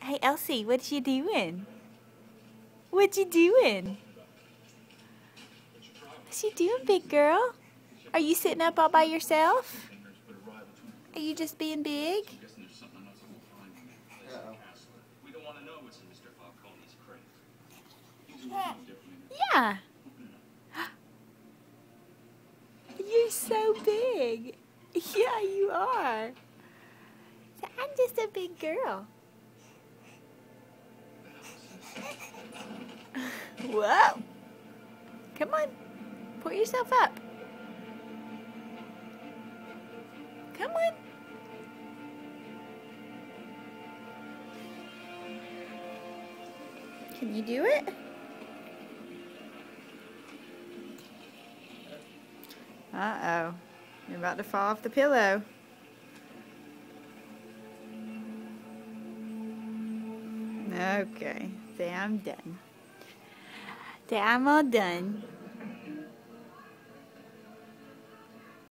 Hey, Elsie, what you doing? What you doing? What you doing, big girl? Are you sitting up all by yourself? Are you just being big? Yeah. You're so big. Yeah, you are. So I'm just a big girl. Whoa. Come on. Pull yourself up. Come on. Can you do it? Uh-oh. You're about to fall off the pillow. Okay. Say I'm done. Say I'm all done.